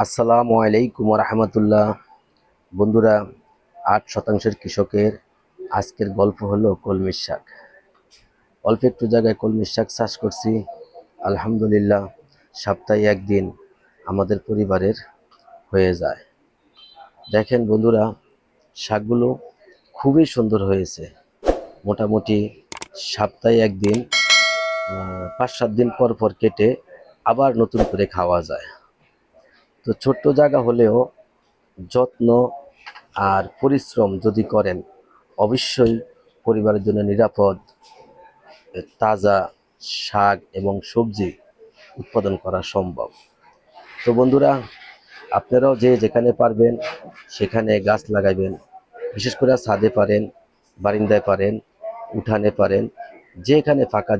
আসসালামু আলাইকুম রহমতুল্লাহ। বন্ধুরা, 8% কৃষকের আজকের গল্প হলো কলমির শাক। অল্প একটু জায়গায় কলমির শাক চাষ করছি, আলহামদুলিল্লাহ। সপ্তাহে একদিন আমাদের পরিবারের হয়ে যায়। দেখেন বন্ধুরা, শাকগুলো খুবই সুন্দর হয়েছে। মোটামুটি সপ্তাহে একদিন 5-7 দিন পর পর কেটে আবার নতুন করে খাওয়া যায়। তো ছোট্ট জায়গা হলেও যত্ন আর পরিশ্রম যদি করেন, অবশ্যই পরিবারের জন্য নিরাপদ তাজা শাক এবং সবজি উৎপাদন করা সম্ভব। তো বন্ধুরা, আপনারাও যে যেখানে পারবেন সেখানে গাছ লাগাইবেন। বিশেষ করে ছাদে পারেন, বারিন্দায় পারেন, উঠানে পারেন, যেখানে ফাঁকা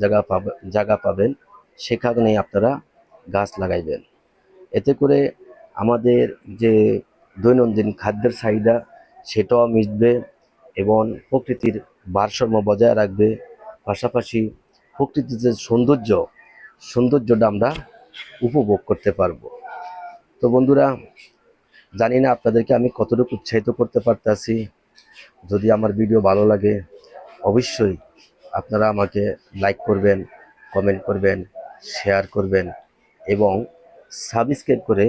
জায়গা পাবেন সেখানে আপনারা গাছ লাগাইবেন। এতে করে আমাদের যে দৈনন্দিন খাদ্যের চাহিদা সেটাও মিটবে এবং প্রকৃতির ভারসাম্য বজায় রাখবে। পাশাপাশি প্রকৃতির যে সৌন্দর্যটা আমরা উপভোগ করতে পারবো। তো বন্ধুরা, জানি না আপনাদেরকে আমি কতটুকু উৎসাহিত করতে পারতাছি। যদি আমার ভিডিও ভালো লাগে, অবশ্যই আপনারা আমাকে লাইক করবেন, কমেন্ট করবেন, শেয়ার করবেন এবং সাবস্ক্রাইব করে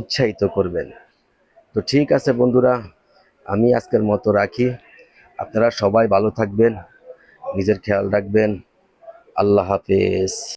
উৎসাহিত করবেন। তো ঠিক আছে বন্ধুরা, আমি আজকের মতো রাখি। আপনারা সবাই ভালো থাকবেন, নিজের খেয়াল রাখবেন। আল্লাহ হাফেজ।